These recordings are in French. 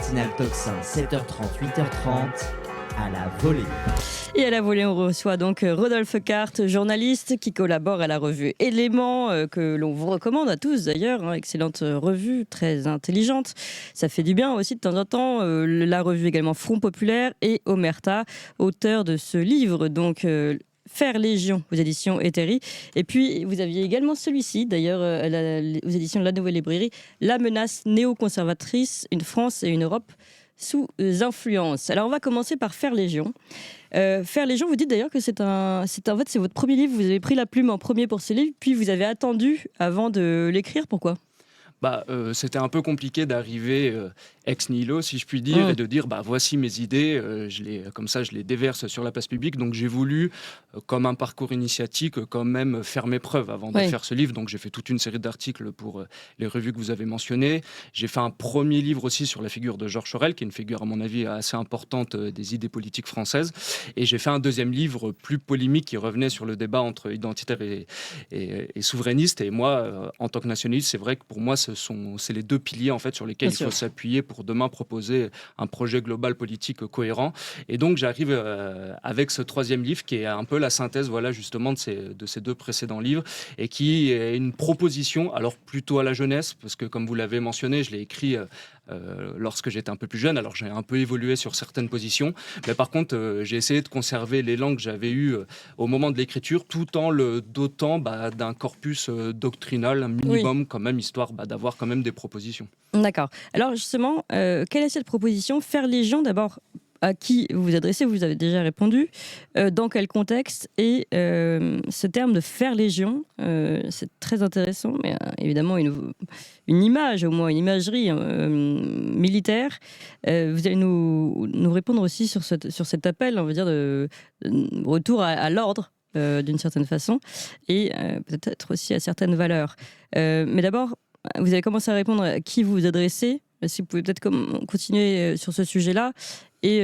matinale Tocsin, 7h30, 8h30, à la volée. Et à la volée, on reçoit donc Rodolphe Carte, journaliste qui collabore à la revue Éléments, que l'on vous recommande à tous d'ailleurs. Excellente revue, très intelligente. Ça fait du bien aussi de temps en temps. La revue également Front Populaire et Omerta, auteur de ce livre, donc Faire Légion aux éditions Eteri. Et puis vous aviez également celui-ci, d'ailleurs, aux éditions de la Nouvelle Librairie, La menace néoconservatrice, une France et une Europe sous influence. Alors on va commencer par Faire Légion. Faire Légion, vous dites d'ailleurs que c'est votre premier livre. Vous avez pris la plume en premier pour ce livre, puis vous avez attendu avant de l'écrire. Pourquoi ? C'était un peu compliqué d'arriver ex nihilo, si je puis dire, et de dire voici mes idées, je les déverse sur la place publique. Donc j'ai voulu, comme un parcours initiatique, quand même faire mes preuves avant de faire ce livre. Donc j'ai fait toute une série d'articles pour les revues que vous avez mentionnées. J'ai fait un premier livre aussi sur la figure de Georges Sorel, qui est une figure à mon avis assez importante des idées politiques françaises. Et j'ai fait un deuxième livre plus polémique qui revenait sur le débat entre identitaire et souverainiste. Et moi, en tant que nationaliste, c'est vrai que pour moi, c'est les deux piliers en fait sur lesquels il faut s'appuyer pour demain proposer un projet global politique cohérent. Et donc j'arrive avec ce troisième livre qui est un peu la synthèse justement de ces deux précédents livres et qui est une proposition, alors plutôt à la jeunesse, parce que comme vous l'avez mentionné, je l'ai écrit lorsque j'étais un peu plus jeune, alors j'ai un peu évolué sur certaines positions, mais par contre j'ai essayé de conserver l'élan que j'avais eu au moment de l'écriture, tout en le dotant d'un corpus doctrinal, un minimum quand même, histoire d'avoir quand même des propositions. D'accord. Alors justement, quelle est cette proposition ? Faire Légion, d'abord, à qui vous vous adressez ? Vous avez déjà répondu. Dans quel contexte ? Et ce terme de faire Légion, c'est très intéressant, mais évidemment une image, au moins une imagerie militaire. Vous allez nous répondre aussi sur cet appel, on va dire, de retour à l'ordre, d'une certaine façon, et peut-être aussi à certaines valeurs. Mais d'abord, vous avez commencé à répondre à qui vous vous adressez. Si vous pouvez peut-être continuer sur ce sujet-là, et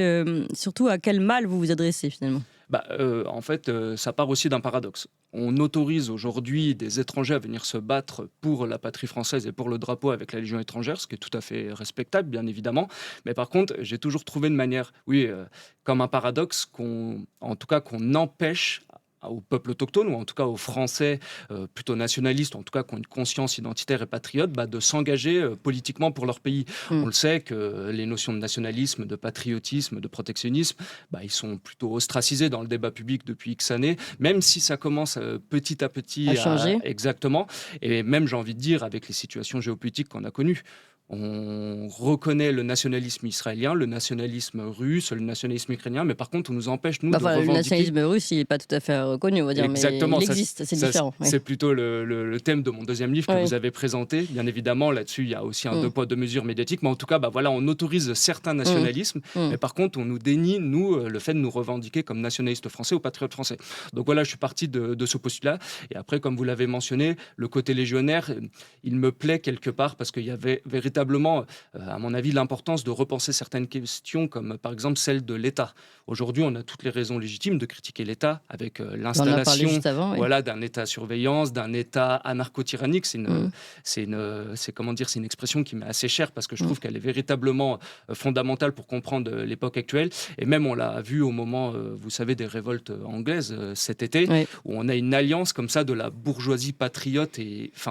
surtout à quel mal vous vous adressez finalement. En fait, ça part aussi d'un paradoxe. On autorise aujourd'hui des étrangers à venir se battre pour la patrie française et pour le drapeau avec la Légion étrangère, ce qui est tout à fait respectable, bien évidemment. Mais par contre, j'ai toujours trouvé une manière, comme un paradoxe, qu'on empêche aux peuples autochtones, ou en tout cas aux Français plutôt nationalistes, en tout cas qui ont une conscience identitaire et patriote, de s'engager politiquement pour leur pays. On le sait que les notions de nationalisme, de patriotisme, de protectionnisme, ils sont plutôt ostracisés dans le débat public depuis X années, même si ça commence petit à petit à changer. Exactement. Et même, j'ai envie de dire, avec les situations géopolitiques qu'on a connues. On reconnaît le nationalisme israélien, le nationalisme russe, le nationalisme ukrainien, mais par contre, on nous empêche, nous, de revendiquer... Le nationalisme russe, il n'est pas tout à fait reconnu, on va dire, exactement, mais il existe, c'est différent. C'est plutôt le thème de mon deuxième livre que vous avez présenté. Bien évidemment, là-dessus, il y a aussi un deux poids, deux mesures médiatique, mais en tout cas, on autorise certains nationalismes, mais par contre, on nous dénie, nous, le fait de nous revendiquer comme nationalistes français ou patriotes français. Donc voilà, je suis parti de ce postulat. Et après, comme vous l'avez mentionné, le côté légionnaire, il me plaît quelque part parce qu'il y avait véritablement, à mon avis, l'importance de repenser certaines questions, comme par exemple celle de l'État. Aujourd'hui, on a toutes les raisons légitimes de critiquer l'État avec l'installation d'un État-surveillance, d'un État anarcho-tyrannique. C'est une expression qui m'est assez chère parce que je trouve qu'elle est véritablement fondamentale pour comprendre l'époque actuelle. Et même, on l'a vu au moment, vous savez, des révoltes anglaises cet été, où on a une alliance comme ça de la bourgeoisie patriote,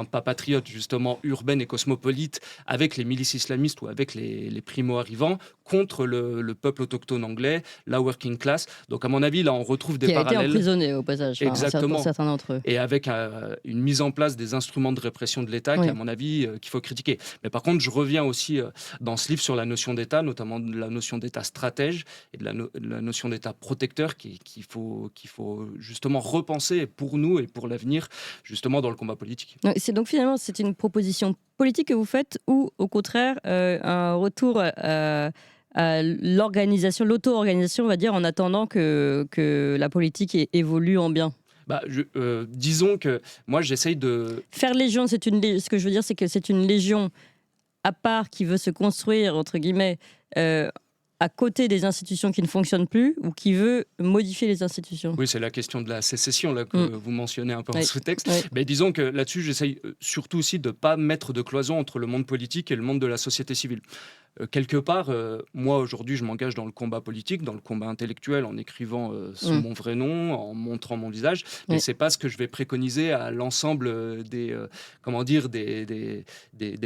pas patriote, justement, urbaine et cosmopolite, avec les milices islamistes ou avec les primo-arrivants, contre le peuple autochtone anglais, la working class. Donc, à mon avis, là, on retrouve des parallèles. Qui a été emprisonné au passage, exactement, pour certains d'entre eux. Et avec une mise en place des instruments de répression de l'État qui, à mon avis, qu'il faut critiquer. Mais par contre, je reviens aussi dans ce livre sur la notion d'État, notamment de la notion d'État stratège et de la notion d'État protecteur qu'il faut justement repenser pour nous et pour l'avenir, justement, dans le combat politique. C'est donc finalement, c'est une proposition politique que vous faites ou au contraire un retour à l'organisation, l'auto-organisation, on va dire, en attendant que la politique évolue en bien? Disons que moi, j'essaye de... Faire Légion, ce que je veux dire, c'est que c'est une légion à part qui veut se construire, entre guillemets, à côté des institutions qui ne fonctionnent plus ou qui veut modifier les institutions. Oui, c'est la question de la sécession là, que vous mentionnez un peu en sous-texte. Oui. Mais disons que là-dessus, j'essaye surtout aussi de ne pas mettre de cloison entre le monde politique et le monde de la société civile. quelque part, moi aujourd'hui, je m'engage dans le combat politique, dans le combat intellectuel, en écrivant sous mon vrai nom, en montrant mon visage, mais c'est pas ce que je vais préconiser à l'ensemble des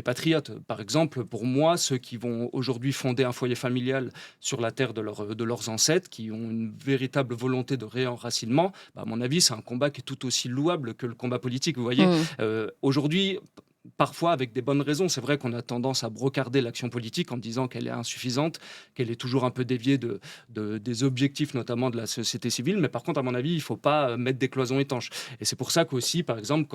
patriotes. Par exemple, pour moi, ceux qui vont aujourd'hui fonder un foyer familial sur la terre de leurs ancêtres, qui ont une véritable volonté de réenracinement, à mon avis, c'est un combat qui est tout aussi louable que le combat politique. Vous voyez, aujourd'hui, parfois avec des bonnes raisons. C'est vrai qu'on a tendance à brocarder l'action politique en disant qu'elle est insuffisante, qu'elle est toujours un peu déviée des objectifs, notamment de la société civile. Mais par contre, à mon avis, il ne faut pas mettre des cloisons étanches. Et c'est pour ça qu'aussi, par exemple,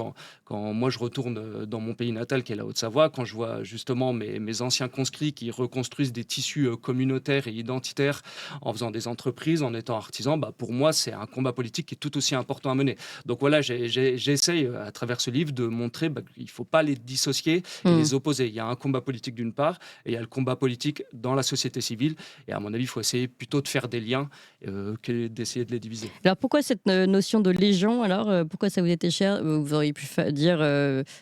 quand moi je retourne dans mon pays natal, qui est la Haute-Savoie, quand je vois justement mes anciens conscrits qui reconstruisent des tissus communautaires et identitaires en faisant des entreprises, en étant artisans, pour moi, c'est un combat politique qui est tout aussi important à mener. Donc voilà, j'essaye à travers ce livre de montrer qu'il ne faut pas les dissocier et les opposer. Il y a un combat politique d'une part et il y a le combat politique dans la société civile. Et à mon avis, il faut essayer plutôt de faire des liens que d'essayer de les diviser. Alors pourquoi cette notion de légion alors pourquoi ça vous était cher? Vous auriez pu dire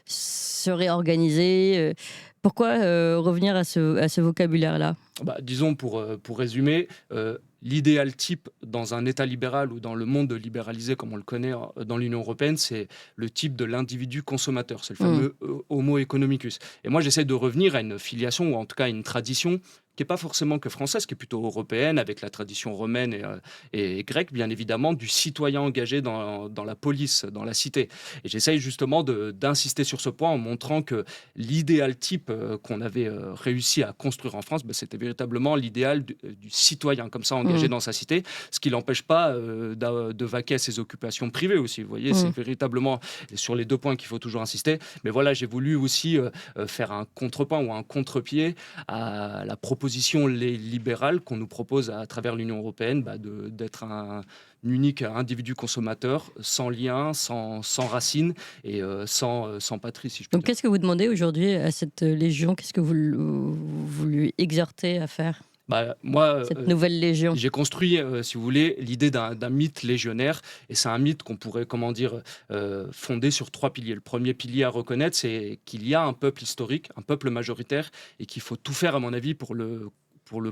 se réorganiser. Pourquoi revenir à ce vocabulaire-là? Disons, pour résumer, l'idéal type dans un État libéral ou dans le monde libéralisé comme on le connaît dans l'Union européenne, c'est le type de l'individu consommateur. C'est le fameux homo economicus. Et moi, j'essaie de revenir à une filiation ou en tout cas à une tradition qui n'est pas forcément que française, qui est plutôt européenne, avec la tradition romaine et grecque, bien évidemment, du citoyen engagé dans la police, dans la cité. Et j'essaye justement d'insister sur ce point en montrant que l'idéal type qu'on avait réussi à construire en France, c'était véritablement l'idéal du citoyen, comme ça, engagé dans sa cité, ce qui l'empêche pas de vaquer à ses occupations privées aussi. Vous voyez, c'est véritablement sur les deux points qu'il faut toujours insister. Mais voilà, j'ai voulu aussi faire un contrepoint ou un contre-pied à la proposition libérale qu'on nous propose à travers l'Union européenne d'être un unique individu consommateur, sans lien, sans racines et sans patrie, si je puis dire. Donc qu'est-ce que vous demandez aujourd'hui à cette légion? Qu'est-ce que vous lui exhortez à faire? Moi, cette nouvelle légion. J'ai construit, si vous voulez, l'idée d'un mythe légionnaire, et c'est un mythe qu'on pourrait, fonder sur 3 piliers. Le premier pilier à reconnaître, c'est qu'il y a un peuple historique, un peuple majoritaire, et qu'il faut tout faire, à mon avis, pour le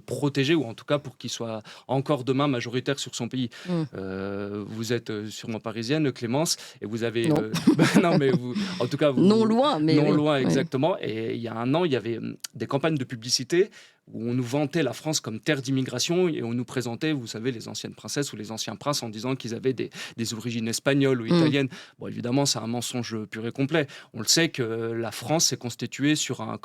protéger, ou en tout cas pour qu'il soit encore demain majoritaire sur son pays. Vous êtes sûrement parisienne, Clémence, et vous avez... Non, mais vous, en tout cas... non loin, mais... Non loin, exactement. Et il y a un an, il y avait des campagnes de publicité où on nous vantait la France comme terre d'immigration et on nous présentait, vous savez, les anciennes princesses ou les anciens princes en disant qu'ils avaient des origines espagnoles ou italiennes. Évidemment, c'est un mensonge pur et complet. On le sait que la France s'est constituée sur un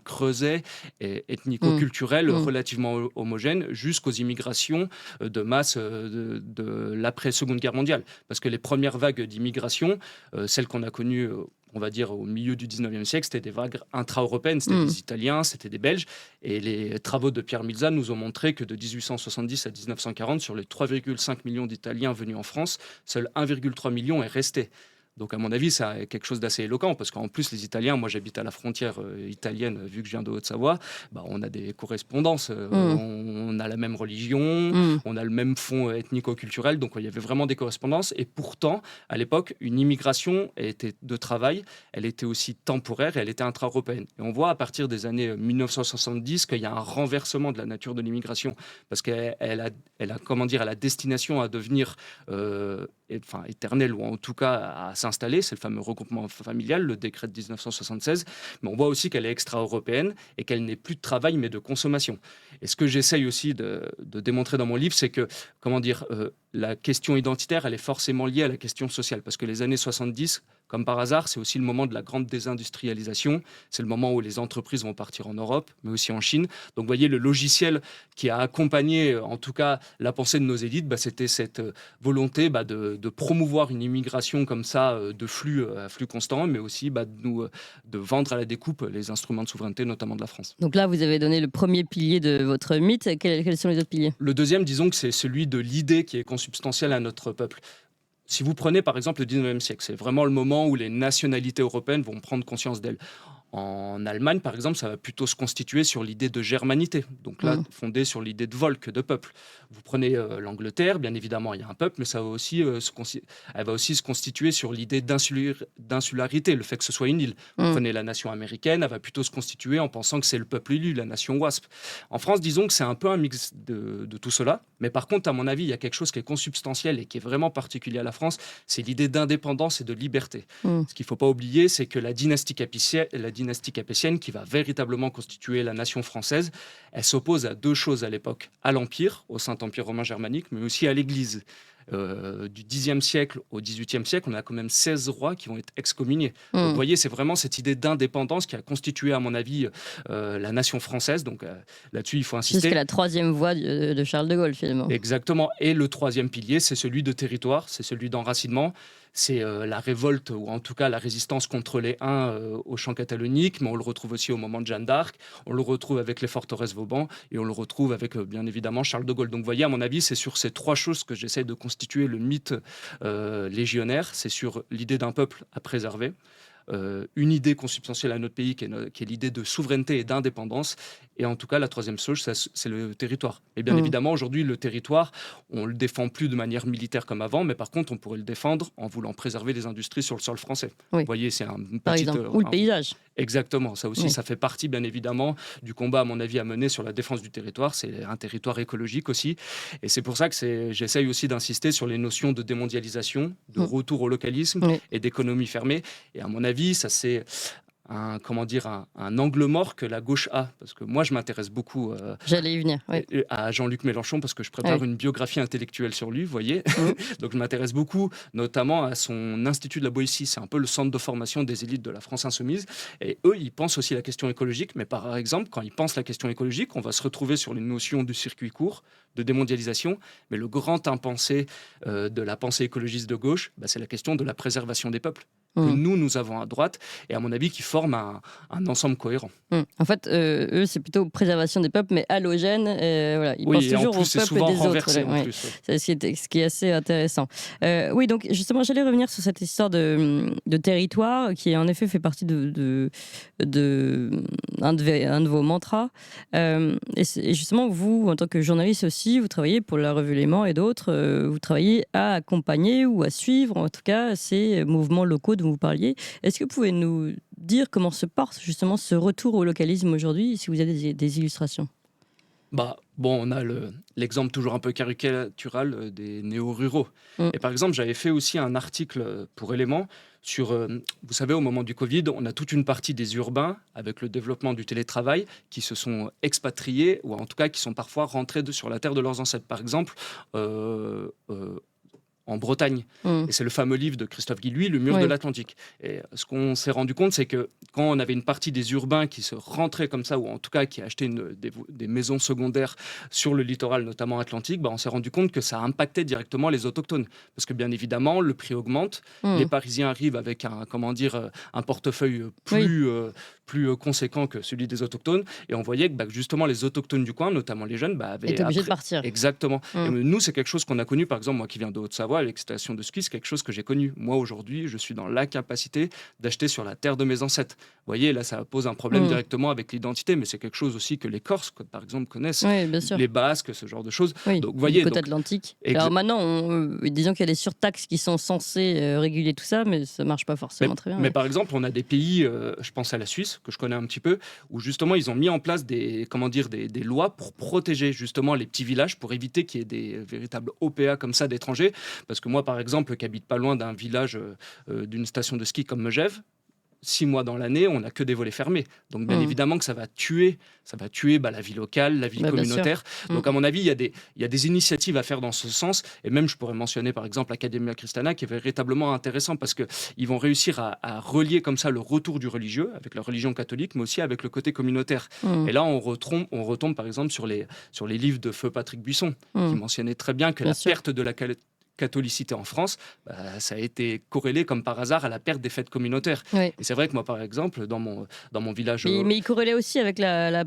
creuset ethnico-culturel relativement homogène jusqu'aux immigrations de masse de l'après-Seconde Guerre mondiale. Parce que les premières vagues d'immigration, celles qu'on a connues on va dire au milieu du 19e siècle, c'était des vagues intra-européennes, c'était des Italiens, c'était des Belges, et les travaux de Pierre Milza nous ont montré que de 1870 à 1940, sur les 3,5 millions d'Italiens venus en France, seul 1,3 million est resté. Donc, à mon avis, c'est quelque chose d'assez éloquent, parce qu'en plus, les Italiens, moi j'habite à la frontière italienne, vu que je viens de Haute-Savoie, on a des correspondances, on a la même religion, on a le même fond ethnico-culturel, donc il y avait vraiment des correspondances. Et pourtant, à l'époque, une immigration était de travail, elle était aussi temporaire et elle était intra-européenne. Et on voit à partir des années 1970 qu'il y a un renversement de la nature de l'immigration, parce qu'elle a destination à devenir éternelle, ou en tout cas à s'installer, c'est le fameux regroupement familial, le décret de 1976, mais on voit aussi qu'elle est extra-européenne et qu'elle n'est plus de travail mais de consommation. Et ce que j'essaye aussi de démontrer dans mon livre, c'est que, la question identitaire, elle est forcément liée à la question sociale, parce que les années 70, comme par hasard, c'est aussi le moment de la grande désindustrialisation, c'est le moment où les entreprises vont partir en Europe, mais aussi en Chine. Donc vous voyez, le logiciel qui a accompagné, en tout cas, la pensée de nos élites, c'était cette volonté de promouvoir une immigration comme ça, de flux constant, mais aussi de vendre à la découpe les instruments de souveraineté, notamment de la France. Donc là, vous avez donné le premier pilier de votre mythe. Quels sont les autres piliers? Le deuxième, disons que c'est celui de l'idée qui est consubstantielle à notre peuple. Si vous prenez par exemple le 19e siècle, c'est vraiment le moment où les nationalités européennes vont prendre conscience d'elles. En Allemagne, par exemple, ça va plutôt se constituer sur l'idée de germanité, donc là, fondée sur l'idée de Volk, de peuple. Vous prenez l'Angleterre, bien évidemment, il y a un peuple, mais ça va aussi, elle va aussi se constituer sur l'idée d'insularité, le fait que ce soit une île. Vous prenez la nation américaine, elle va plutôt se constituer en pensant que c'est le peuple élu, la nation WASP. En France, disons que c'est un peu un mix de tout cela, mais par contre, à mon avis, il y a quelque chose qui est consubstantiel et qui est vraiment particulier à la France, c'est l'idée d'indépendance et de liberté. Ce qu'il ne faut pas oublier, c'est que la dynastie capétienne, qui va véritablement constituer la nation française, elle s'oppose à deux choses à l'époque, à l'Empire, au Saint-Empire romain germanique, mais aussi à l'Église. Du Xe siècle au XVIIIe siècle, on a quand même 16 rois qui vont être excommuniés. Donc, vous voyez, c'est vraiment cette idée d'indépendance qui a constitué, à mon avis, la nation française. Donc là-dessus, il faut insister. Jusqu'à la troisième voie de Charles de Gaulle, finalement. Exactement. Et le troisième pilier, c'est celui de territoire, c'est celui d'enracinement. C'est la révolte, ou en tout cas la résistance contre les Huns au champ catalonique, mais on le retrouve aussi au moment de Jeanne d'Arc, on le retrouve avec les forteresses Vauban, et on le retrouve avec, bien évidemment, Charles de Gaulle. Donc vous voyez, à mon avis, c'est sur ces trois choses que j'essaie de constituer le mythe légionnaire. C'est sur l'idée d'un peuple à préserver, une idée consubstantielle à notre pays qui est l'idée de souveraineté et d'indépendance. Et en tout cas, la troisième chose, c'est le territoire. Et bien évidemment, aujourd'hui, le territoire, on ne le défend plus de manière militaire comme avant, mais par contre, on pourrait le défendre en voulant préserver les industries sur le sol français. Oui. Vous voyez, c'est un Par petit... exemple, ou le paysage. Exactement, ça aussi, ça fait partie, bien évidemment, du combat, à mon avis, à mener sur la défense du territoire. C'est un territoire écologique aussi. Et c'est pour ça que j'essaye aussi d'insister sur les notions de démondialisation, de retour au localisme et d'économie fermée. Et à mon avis, ça c'est un angle mort que la gauche a. Parce que moi, je m'intéresse beaucoup J'allais y venir, à Jean-Luc Mélenchon, parce que je prépare une biographie intellectuelle sur lui, vous voyez. Donc je m'intéresse beaucoup, notamment à son Institut de la Boétie. C'est un peu le centre de formation des élites de la France insoumise. Et eux, ils pensent aussi la question écologique. Mais par exemple, quand ils pensent la question écologique, on va se retrouver sur les notions du circuit court, de démondialisation. Mais le grand impensé de la pensée écologiste de gauche, c'est la question de la préservation des peuples. Que nous avons à droite, et à mon avis, qui forment un ensemble cohérent. En fait, eux, c'est plutôt préservation des peuples, mais halogène. Voilà. Ils pensent toujours aux peuples souvent des renversé, autres. En plus, C'est ce qui est assez intéressant. Oui, donc justement, j'allais revenir sur cette histoire de territoire, qui en effet fait partie de un de vos mantras. Et justement, vous, en tant que journaliste aussi, vous travaillez pour la revue Léman et d'autres, vous travaillez à accompagner ou à suivre, en tout cas, ces mouvements locaux dont vous parliez. Est-ce que vous pouvez nous dire comment se porte justement ce retour au localisme aujourd'hui, si vous avez des illustrations? On a l'exemple toujours un peu caricatural des néo-ruraux. Et par exemple, j'avais fait aussi un article pour Éléments sur, vous savez, au moment du Covid, on a toute une partie des urbains, avec le développement du télétravail, qui se sont expatriés, ou en tout cas qui sont parfois rentrés sur la terre de leurs ancêtres. Par exemple, en Bretagne. Et c'est le fameux livre de Christophe Guilluy, Le mur de l'Atlantique. Et ce qu'on s'est rendu compte, c'est que quand on avait une partie des urbains qui se rentraient comme ça, ou en tout cas qui achetaient des maisons secondaires sur le littoral, notamment atlantique, on s'est rendu compte que ça impactait directement les autochtones. Parce que bien évidemment, le prix augmente, les Parisiens arrivent avec un portefeuille plus conséquent que celui des autochtones, et on voyait que justement les autochtones du coin, notamment les jeunes, étaient obligés de partir. Exactement. Et nous, c'est quelque chose qu'on a connu, par exemple, moi qui viens de Haute-Savoie, l'exploitation de ski, c'est quelque chose que j'ai connu. Moi, aujourd'hui, je suis dans l'incapacité d'acheter sur la terre de mes ancêtres. Vous voyez, là, ça pose un problème directement avec l'identité, mais c'est quelque chose aussi que les Corses, par exemple, connaissent. Les Basques, ce genre de choses. Donc, vous voyez, côte atlantique. Alors maintenant, disons qu'il y a des surtaxes qui sont censées réguler tout ça, mais ça ne marche pas forcément très bien. Mais par exemple, on a des pays, je pense à la Suisse, que je connais un petit peu, où justement, ils ont mis en place des lois pour protéger justement les petits villages, pour éviter qu'il y ait des véritables OPA comme ça d'étrangers. Parce que moi, par exemple, qui habite pas loin d'un village, d'une station de ski comme Megève, 6 mois dans l'année, on n'a que des volets fermés. Donc, bien évidemment que ça va tuer la vie locale, la vie communautaire. Donc, à mon avis, il y a des initiatives à faire dans ce sens. Et même, je pourrais mentionner, par exemple, l'Academia Christiana, qui est véritablement intéressant parce qu'ils vont réussir à relier comme ça le retour du religieux avec la religion catholique, mais aussi avec le côté communautaire. Et là, on retombe, par exemple, sur les livres de feu Patrick Buisson, qui mentionnait très bien que la perte de la catholicité en France, ça a été corrélé comme par hasard à la perte des fêtes communautaires. Oui. Et c'est vrai que moi, par exemple, dans mon village... Mais il corrélait aussi avec la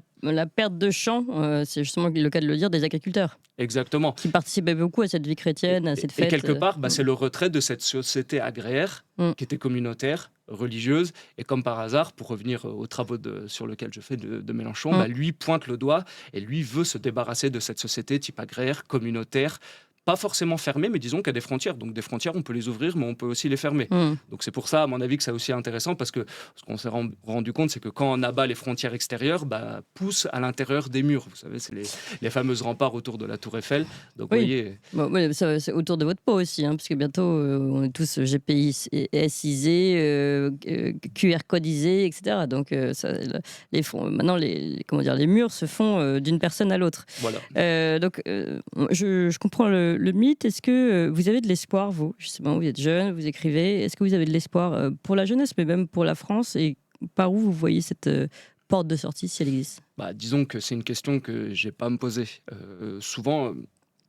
perte de champs, c'est justement le cas de le dire, des agriculteurs. Exactement. Qui participaient beaucoup à cette vie chrétienne, à cette fête. Et quelque part, c'est le retrait de cette société agraire qui était communautaire, religieuse, et comme par hasard, pour revenir aux travaux sur lesquels je fais de Mélenchon, lui pointe le doigt et lui veut se débarrasser de cette société type agraire, communautaire, pas forcément fermée, mais disons qu'il y a des frontières. Donc des frontières, on peut les ouvrir, mais on peut aussi les fermer. Donc c'est pour ça, à mon avis, que c'est aussi intéressant, parce que ce qu'on s'est rendu compte, c'est que quand on abat les frontières extérieures, pousse à l'intérieur des murs. Vous savez, c'est les fameuses remparts autour de la Tour Eiffel. Donc vous voyez... c'est autour de votre peau aussi, parce que bientôt, on est tous GPSisés, QR codisés, etc. Donc maintenant, les murs se font d'une personne à l'autre. Voilà. Je comprends le mythe. Est-ce que vous avez de l'espoir, vous? Justement, vous êtes jeune, vous écrivez. Est-ce que vous avez de l'espoir pour la jeunesse, mais même pour la France? Et par où vous voyez cette porte de sortie, si elle existe? Disons que c'est une question que je n'ai pas à me poser. Souvent...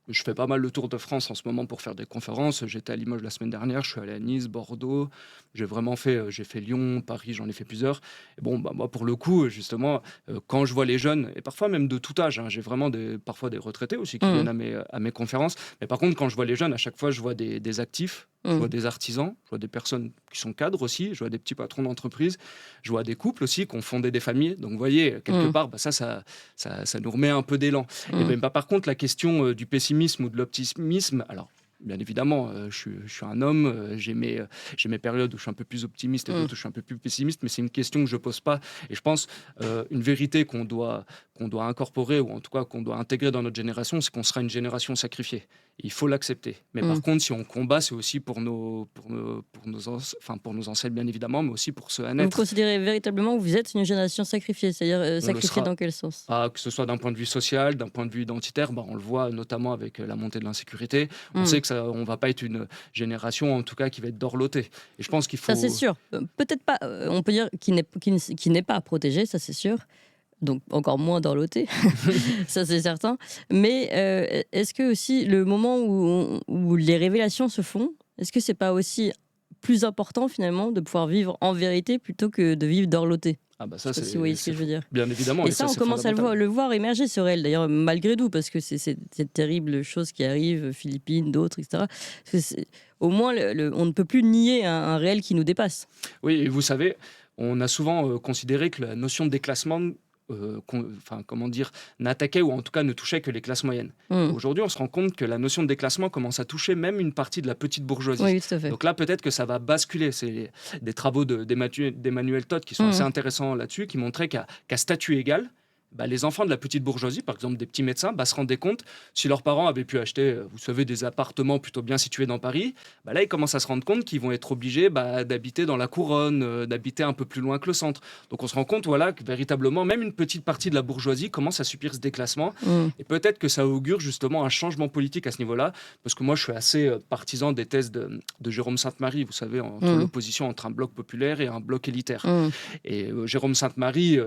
Je fais pas mal le tour de France en ce moment pour faire des conférences. J'étais à Limoges la semaine dernière, je suis allé à Nice, Bordeaux. J'ai fait Lyon, Paris, j'en ai fait plusieurs. Et moi, pour le coup, justement, quand je vois les jeunes, et parfois même de tout âge, j'ai vraiment parfois des retraités aussi qui viennent à mes conférences. Mais par contre, quand je vois les jeunes, à chaque fois, je vois des actifs, je vois des artisans, je vois des personnes qui sont cadres aussi, je vois des petits patrons d'entreprise, je vois des couples aussi qui ont fondé des familles. Donc, vous voyez, quelque part, ça nous remet un peu d'élan. Et par contre, la question du pessimisme ou de l'optimisme, alors bien évidemment, je suis un homme, j'ai mes périodes où je suis un peu plus optimiste et d'autres où je suis un peu plus pessimiste, mais c'est une question que je pose pas. Et je pense une vérité qu'on doit incorporer, ou en tout cas qu'on doit intégrer dans notre génération, c'est qu'on sera une génération sacrifiée. Il faut l'accepter. Mais par contre, si on combat, c'est aussi pour nos ancêtres, bien évidemment, mais aussi pour ceux à naître. Vous considérez véritablement que vous êtes une génération sacrifiée, c'est-à-dire sacrifiée dans quel sens? Que ce soit d'un point de vue social, d'un point de vue identitaire, on le voit notamment avec la montée de l'insécurité. On sait qu'on ne va pas être une génération, en tout cas, qui va être dorlotée. Et je pense qu'il faut... Ça, c'est sûr. Peut-être pas, on peut dire qui n'est pas protégé, ça c'est sûr. Donc encore moins dorloté, ça c'est certain. Mais est-ce que aussi le moment où les révélations se font, est-ce que c'est pas aussi plus important finalement de pouvoir vivre en vérité plutôt que de vivre dorloté? Ça, si vous voyez ce que je veux dire. Bien évidemment. Et ça, on commence à le voir émerger ce réel, d'ailleurs, malgré tout, parce que c'est cette terrible chose qui arrive, Philippines, d'autres, etc. Au moins, on ne peut plus nier un réel qui nous dépasse. Oui, et vous savez, on a souvent considéré que la notion de déclassement n'attaquait ou en tout cas ne touchait que les classes moyennes. Aujourd'hui, on se rend compte que la notion de déclassement commence à toucher même une partie de la petite bourgeoisie. Oui, tout à fait. Donc là, peut-être que ça va basculer. C'est des travaux d'Emmanuel Todd qui sont assez intéressants là-dessus, qui montraient qu'à statut égal, les enfants de la petite bourgeoisie, par exemple des petits médecins, se rendaient compte, si leurs parents avaient pu acheter, vous savez, des appartements plutôt bien situés dans Paris, là, ils commencent à se rendre compte qu'ils vont être obligés d'habiter dans la couronne, d'habiter un peu plus loin que le centre. Donc on se rend compte que véritablement, même une petite partie de la bourgeoisie commence à subir ce déclassement. Et peut-être que ça augure justement un changement politique à ce niveau-là, parce que moi, je suis assez partisan des thèses de Jérôme Sainte-Marie, vous savez, entre l'opposition entre un bloc populaire et un bloc élitaire. Et Jérôme Sainte-Marie,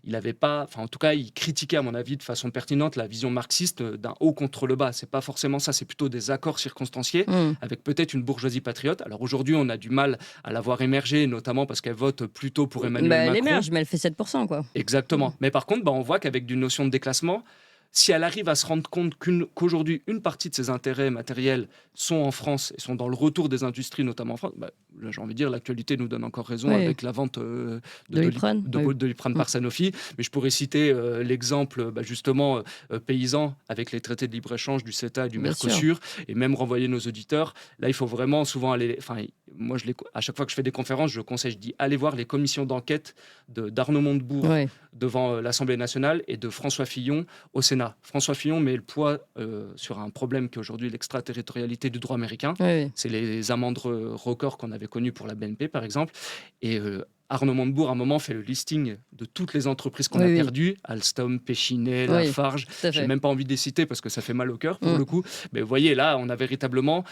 il n'avait pas... en tout cas, il critiquait, à mon avis, de façon pertinente la vision marxiste d'un haut contre le bas. C'est pas forcément ça, c'est plutôt des accords circonstanciés avec peut-être une bourgeoisie patriote. Alors aujourd'hui, on a du mal à la voir émerger, notamment parce qu'elle vote plutôt pour Emmanuel Macron. Elle émerge, mais elle fait 7%, quoi. Exactement. Mais par contre, on voit qu'avec une notion de déclassement, si elle arrive à se rendre compte qu'aujourd'hui, une partie de ses intérêts matériels sont en France et sont dans le retour des industries, notamment en France, là, j'ai envie de dire, l'actualité nous donne encore raison avec la vente de Doliprane par Sanofi. Mais je pourrais citer l'exemple, justement, paysan, avec les traités de libre-échange du CETA et du Mercosur, et même renvoyer nos auditeurs. Là, il faut vraiment souvent aller... moi, à chaque fois que je fais des conférences, je dis, allez voir les commissions d'enquête d'Arnaud Montebourg devant l'Assemblée nationale et de François Fillon au Sénat. François Fillon met le poids sur un problème qui est aujourd'hui l'extraterritorialité du droit américain. C'est les amendes records qu'on avait connues pour la BNP, par exemple. Et Arnaud Montebourg, à un moment, fait le listing de toutes les entreprises qu'on a perdues. Alstom, Péchinet, Lafarge. Je n'ai même pas envie de les citer parce que ça fait mal au cœur, pour le coup. Mais vous voyez, là, on a véritablement,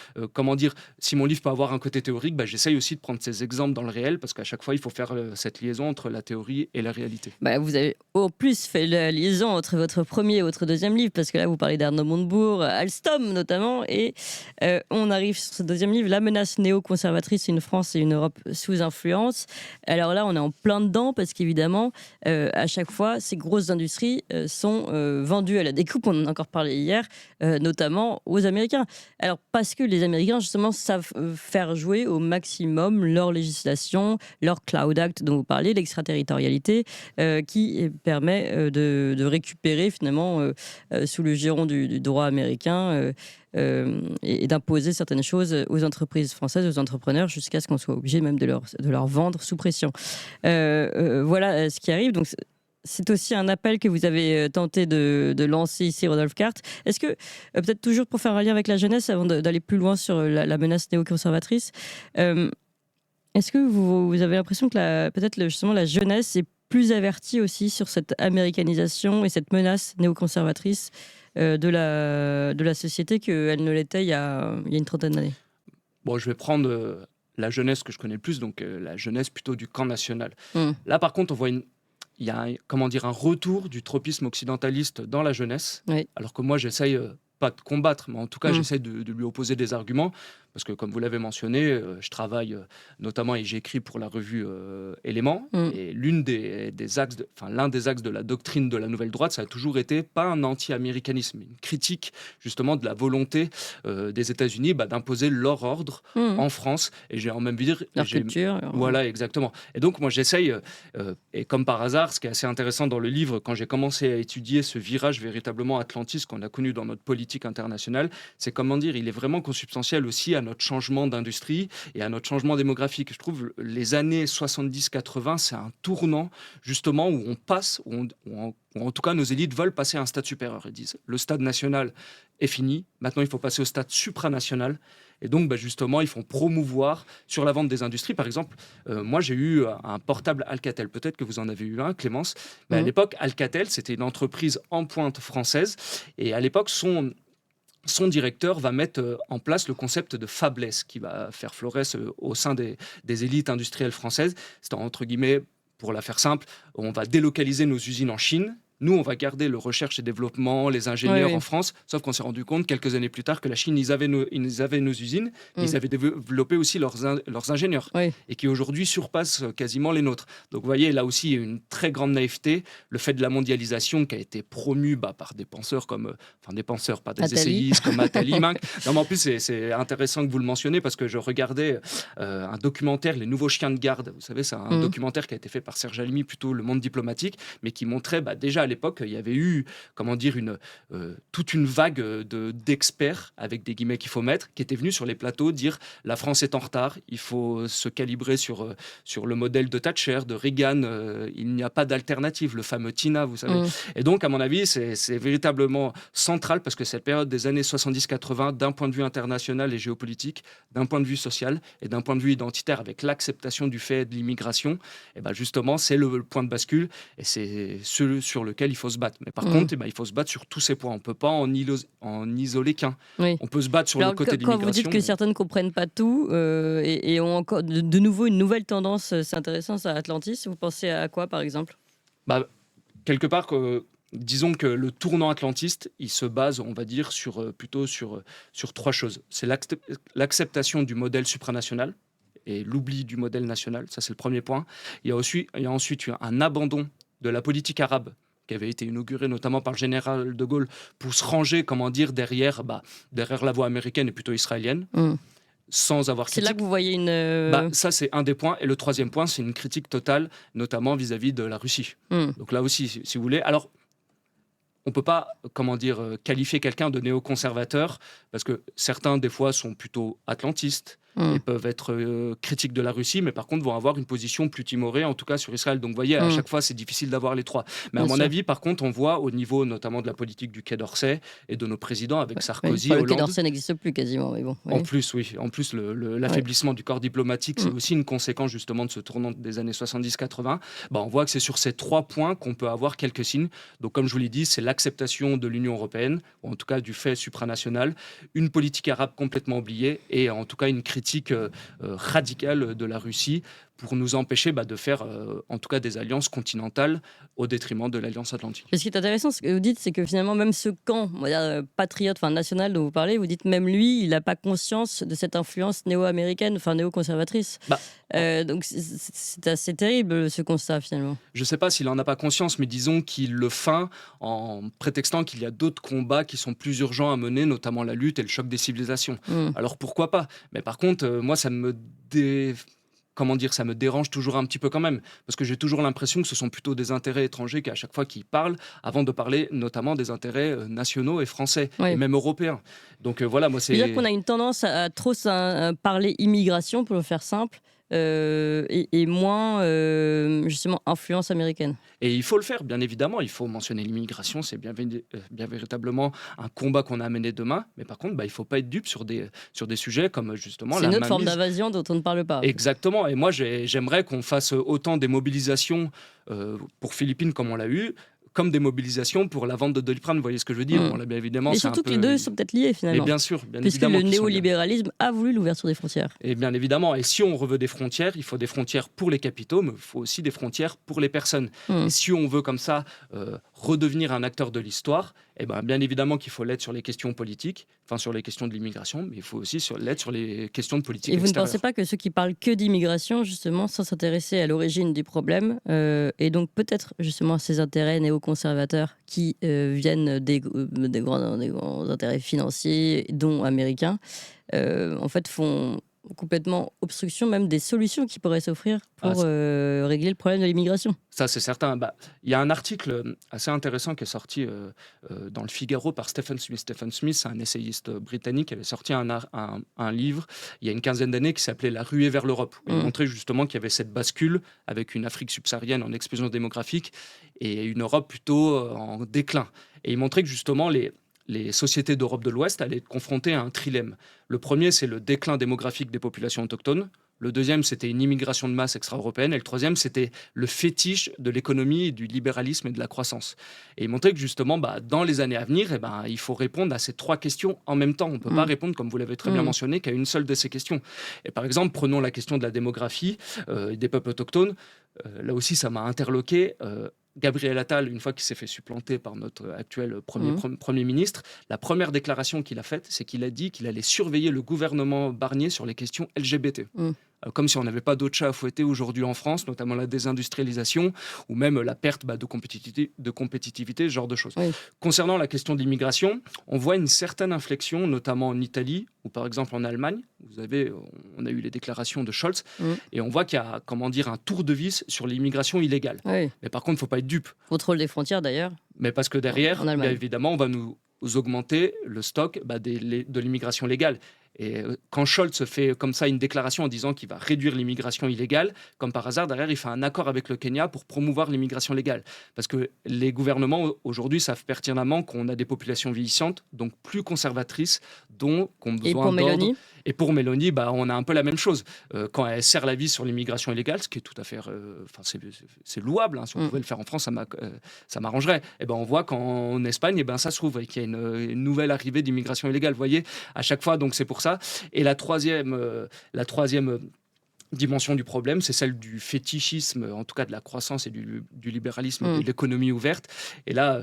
si mon livre peut avoir un côté théorique, j'essaye aussi de prendre ces exemples dans le réel parce qu'à chaque fois, il faut faire cette liaison entre la théorie et la réalité. Vous avez au plus fait la liaison entre votre premier et votre deuxième livre, parce que là, vous parlez d'Arnaud Montebourg, Alstom notamment, et on arrive sur ce deuxième livre, La menace néoconservatrice, une France et une Europe sous influence. Alors là, on est en plein dedans, parce qu'évidemment, à chaque fois, ces grosses industries sont vendues à la découpe, on en a encore parlé hier, notamment aux Américains. Alors, parce que les Américains, justement, savent faire jouer au maximum leur législation, leur Cloud Act dont vous parlez, l'extraterritorialité, qui permet de récupérer finalement sous le giron du droit américain et d'imposer certaines choses aux entreprises françaises, aux entrepreneurs, jusqu'à ce qu'on soit obligé même de leur vendre sous pression. Voilà ce qui arrive. Donc, c'est aussi un appel que vous avez tenté de lancer ici, Rodolphe Carte. Est-ce que, peut-être toujours pour faire un lien avec la jeunesse, avant d'aller plus loin sur la menace néoconservatrice, est-ce que vous avez l'impression que peut-être justement la jeunesse est plus avertie aussi sur cette américanisation et cette menace néoconservatrice de la société qu'elle ne l'était il y a une trentaine d'années? Bon, je vais prendre la jeunesse que je connais le plus, donc la jeunesse plutôt du camp national. Là, par contre, on voit il y a un retour du tropisme occidentaliste dans la jeunesse, alors que moi, j'essaye pas de combattre, mais en tout cas, j'essaye de lui opposer des arguments. Parce que, comme vous l'avez mentionné, je travaille notamment et j'écris pour la revue Éléments. Et l'un des axes de la doctrine de la nouvelle droite, ça a toujours été pas un anti-américanisme, mais une critique justement de la volonté des États-Unis d'imposer leur ordre en France. Et j'ai en même dire leur culture. Voilà, exactement. Et donc, moi, j'essaye, et comme par hasard, ce qui est assez intéressant dans le livre, quand j'ai commencé à étudier ce virage véritablement atlantiste qu'on a connu dans notre politique internationale, c'est il est vraiment consubstantiel aussi à notre changement d'industrie et à notre changement démographique. Je trouve les années 70-80, c'est un tournant justement où on passe, où en tout cas nos élites veulent passer à un stade supérieur. Ils disent le stade national est fini, maintenant il faut passer au stade supranational. Et donc, justement, ils font promouvoir sur la vente des industries. Par exemple, moi, j'ai eu un portable Alcatel. Peut-être que vous en avez eu un, Clémence. Mais à l'époque, Alcatel, c'était une entreprise en pointe française. Et à l'époque, son directeur va mettre en place le concept de fabless qui va faire florès au sein des élites industrielles françaises. C'est entre guillemets, pour la faire simple, on va délocaliser nos usines en Chine. Nous, on va garder le recherche et développement, les ingénieurs en France, sauf qu'on s'est rendu compte quelques années plus tard que la Chine, ils avaient nos usines, mais ils avaient développé aussi leurs ingénieurs, et qui aujourd'hui surpassent quasiment les nôtres. Donc vous voyez, là aussi, il y a une très grande naïveté, le fait de la mondialisation qui a été promue par des penseurs pas des essayistes comme Attali. Non, mais en plus, c'est intéressant que vous le mentionniez, parce que je regardais un documentaire, Les Nouveaux Chiens de Garde. Vous savez, c'est un documentaire qui a été fait par Serge Halimi, plutôt Le Monde diplomatique, mais qui montrait déjà à l'époque, il y avait eu, toute une vague d'experts, avec des guillemets qu'il faut mettre, qui étaient venus sur les plateaux dire la France est en retard, il faut se calibrer sur le modèle de Thatcher, de Reagan, il n'y a pas d'alternative, le fameux TINA, vous savez. Et donc, à mon avis, c'est véritablement central, parce que cette période des années 70-80, d'un point de vue international et géopolitique, d'un point de vue social et d'un point de vue identitaire, avec l'acceptation du fait de l'immigration, et justement, c'est le point de bascule, et c'est ce sur lequel il faut se battre. Mais par contre, il faut se battre sur tous ces points. On ne peut pas en isoler qu'un. On peut se battre sur le côté de l'immigration. Quand vous dites que certains ne comprennent pas tout et ont encore de nouveau une nouvelle tendance, c'est intéressant, ça, à Atlantis, vous pensez à quoi, par exemple? Quelque part, disons que le tournant atlantiste, il se base, on va dire, plutôt sur trois choses. C'est l'acceptation du modèle supranational et l'oubli du modèle national. Ça, c'est le premier point. Il y a ensuite un abandon de la politique arabe, qui avait été inaugurée notamment par le général de Gaulle, pour se ranger, derrière la voie américaine et plutôt israélienne, sans avoir critique. C'est là que vous voyez une... Ça, c'est un des points. Et le troisième point, c'est une critique totale, notamment vis-à-vis de la Russie. Donc là aussi, si vous voulez... Alors, on ne peut pas, qualifier quelqu'un de néoconservateur, parce que certains, des fois, sont plutôt atlantistes. et peuvent être critiques de la Russie, mais par contre vont avoir une position plus timorée, en tout cas sur Israël. Donc vous voyez, à chaque fois, c'est difficile d'avoir les trois. Mais à mon avis, par contre, on voit au niveau notamment de la politique du Quai d'Orsay et de nos présidents avec Sarkozy, le Hollande. Quai d'Orsay n'existe plus quasiment, mais bon. Oui. En plus, oui. En plus, l'affaiblissement du corps diplomatique, c'est aussi une conséquence justement de ce tournant des années 70-80. On voit que c'est sur ces 3 points qu'on peut avoir quelques signes. Donc, comme je vous l'ai dit, c'est l'acceptation de l'Union européenne, ou en tout cas du fait supranational, une politique arabe complètement oubliée et en tout cas une critique radicale de la Russie pour nous empêcher de faire en tout cas des alliances continentales au détriment de l'Alliance Atlantique. Et ce qui est intéressant, ce que vous dites, c'est que finalement, même ce camp patriote, national dont vous parlez, vous dites même lui, il n'a pas conscience de cette influence néo-américaine, néo-conservatrice. Donc c'est assez terrible ce constat finalement. Je ne sais pas s'il n'en a pas conscience, mais disons qu'il le feint en prétextant qu'il y a d'autres combats qui sont plus urgents à mener, notamment la lutte et le choc des civilisations. Alors pourquoi pas ? Mais par contre, moi, ça me ça me dérange toujours un petit peu quand même, parce que j'ai toujours l'impression que ce sont plutôt des intérêts étrangers qu'à chaque fois qu'ils parlent, avant de parler notamment des intérêts nationaux et français, et même européens. Donc voilà, moi c'est... C'est-à-dire qu'on a une tendance à trop parler immigration, pour le faire simple, et moins justement influence américaine. Et il faut le faire, bien évidemment, il faut mentionner l'immigration, c'est bien véritablement un combat qu'on a mené demain, mais par contre, il ne faut pas être dupe sur des sujets comme justement... C'est une autre forme d'invasion dont on ne parle pas. Exactement, et moi j'aimerais qu'on fasse autant des mobilisations pour Philippines comme on l'a eu, comme des mobilisations pour la vente de Doliprane, vous voyez ce que je veux dire. Bon, là, bien évidemment, et surtout que les deux sont peut-être liés finalement. Mais bien sûr, puisque le néolibéralisme a voulu l'ouverture des frontières. Et bien évidemment, et si on reveut des frontières, il faut des frontières pour les capitaux, mais il faut aussi des frontières pour les personnes. Et si on veut comme ça redevenir un acteur de l'histoire, bien évidemment qu'il faut l'être sur les questions politiques, sur les questions de l'immigration, mais il faut aussi l'être sur les questions de politique extérieure. Et vous ne pensez pas que ceux qui parlent que d'immigration, justement, sans s'intéresser à l'origine du problème, et donc peut-être justement à ces intérêts néoconservateurs qui viennent des grands intérêts financiers, dont américains, en fait font complètement obstruction même des solutions qui pourraient s'offrir pour régler le problème de l'immigration. Ça, c'est certain. Il y a un article assez intéressant qui est sorti dans le Figaro par Stephen Smith. Stephen Smith, c'est un essayiste britannique qui avait sorti un livre il y a une quinzaine d'années qui s'appelait La ruée vers l'Europe. Il montrait justement qu'il y avait cette bascule avec une Afrique subsaharienne en explosion démographique et une Europe plutôt en déclin. Et il montrait que justement les sociétés d'Europe de l'Ouest allaient être confrontées à un trilemme. Le premier, c'est le déclin démographique des populations autochtones. Le deuxième, c'était une immigration de masse extra-européenne. Et le troisième, c'était le fétiche de l'économie, du libéralisme et de la croissance. Et il montrait que justement, dans les années à venir, il faut répondre à ces 3 questions en même temps. On ne peut pas répondre, comme vous l'avez très bien mentionné, qu'à une seule de ces questions. Et par exemple, prenons la question de la démographie des peuples autochtones. Là aussi, ça m'a interloqué. Gabriel Attal, une fois qu'il s'est fait supplanter par notre actuel Premier ministre, la première déclaration qu'il a faite, c'est qu'il a dit qu'il allait surveiller le gouvernement Barnier sur les questions LGBT. Comme si on n'avait pas d'autres chats à fouetter aujourd'hui en France, notamment la désindustrialisation ou même la perte de compétitivité, ce genre de choses. Concernant la question de l'immigration, on voit une certaine inflexion, notamment en Italie ou par exemple en Allemagne. On a eu les déclarations de Scholz et on voit qu'il y a un tour de vis sur l'immigration illégale. Mais par contre, il ne faut pas être dupe. Contrôle des frontières d'ailleurs. Mais parce que derrière, bien évidemment, on va nous augmenter le stock de l'immigration légale. Et quand Scholz fait comme ça une déclaration en disant qu'il va réduire l'immigration illégale, comme par hasard, derrière, il fait un accord avec le Kenya pour promouvoir l'immigration légale. Parce que les gouvernements, aujourd'hui, savent pertinemment qu'on a des populations vieillissantes, donc plus conservatrices, dont qu'on a besoin d'ordre. Et pour Mélanie ? Et pour Mélanie, on a un peu la même chose. Quand elle serre la vis sur l'immigration illégale, ce qui est tout à fait... c'est louable, si on pouvait le faire en France, ça m'arrangerait. Et on voit qu'en Espagne, ça se trouve, qu'il y a une nouvelle arrivée d'immigration illégale. Vous voyez, à chaque fois, donc c'est pour ça. Et la troisième dimension du problème, c'est celle du fétichisme, en tout cas de la croissance et du libéralisme, et de l'économie ouverte. Et là,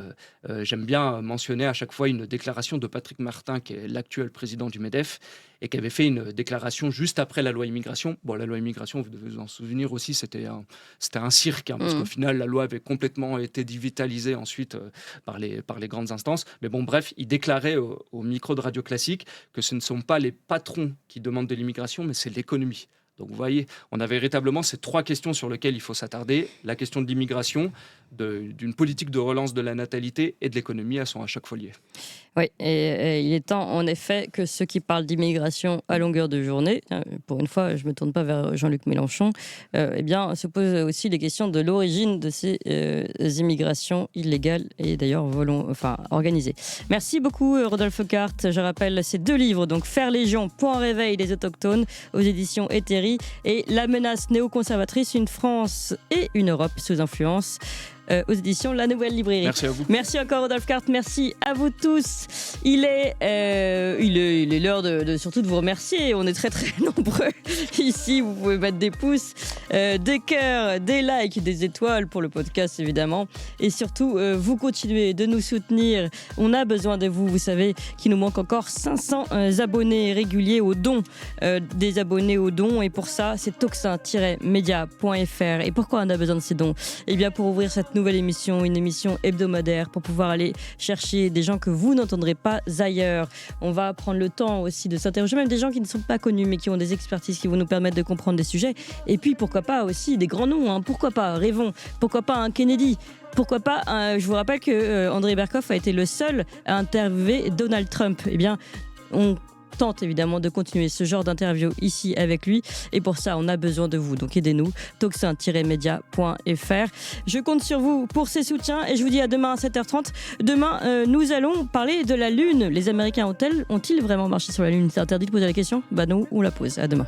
j'aime bien mentionner à chaque fois une déclaration de Patrick Martin, qui est l'actuel président du MEDEF, et qui avait fait une déclaration juste après la loi immigration. Bon, la loi immigration, vous devez vous en souvenir aussi, c'était un cirque, parce qu'au final, la loi avait complètement été dévitalisée ensuite par les grandes instances. Mais bon, bref, il déclarait au micro de Radio Classique que ce ne sont pas les patrons qui demandent de l'immigration, mais c'est l'économie. Donc vous voyez, on a véritablement ces 3 questions sur lesquelles il faut s'attarder. La question de l'immigration, d'une politique de relance de la natalité et de l'économie, elles sont à chaque fois liées. Oui, et il est temps en effet que ceux qui parlent d'immigration à longueur de journée, pour une fois je ne me tourne pas vers Jean-Luc Mélenchon, se posent aussi les questions de l'origine de ces immigrations illégales et d'ailleurs organisées. Merci beaucoup Rodolphe Carte. Je rappelle ces 2 livres, donc Faire Légion, Point réveil des autochtones aux éditions Héthéry et La menace néoconservatrice, une France et une Europe sous influence. Aux éditions La Nouvelle Librairie. Merci à vous. Merci encore Rodolphe Carte, merci à vous tous. Il est l'heure surtout de vous remercier. On est très très nombreux ici. Vous pouvez mettre des pouces, des cœurs, des likes, des étoiles pour le podcast évidemment. Et surtout, vous continuez de nous soutenir. On a besoin de vous. Vous savez qu'il nous manque encore 500 abonnés réguliers aux dons. Des abonnés aux dons. Et pour ça, c'est toxin-media.fr. Et pourquoi on a besoin de ces dons ? Eh bien pour ouvrir cette nouvelle émission, une émission hebdomadaire pour pouvoir aller chercher des gens que vous n'entendrez pas ailleurs. On va prendre le temps aussi de s'interroger, même des gens qui ne sont pas connus mais qui ont des expertises qui vont nous permettre de comprendre des sujets. Et puis pourquoi pas aussi des grands noms, pourquoi pas, rêvons, pourquoi pas un Kennedy, pourquoi pas, je vous rappelle que André Berkoff a été le seul à interviewer Donald Trump. Eh bien, on tente évidemment de continuer ce genre d'interview ici avec lui et pour ça on a besoin de vous, donc aidez-nous, toxin-media.fr. Je compte sur vous pour ces soutiens et je vous dis à demain à 7h30. Demain nous allons parler de la Lune. Les Américains ont-ils vraiment marché sur la Lune? C'est interdit de poser la question? Bah nous on la pose. À demain.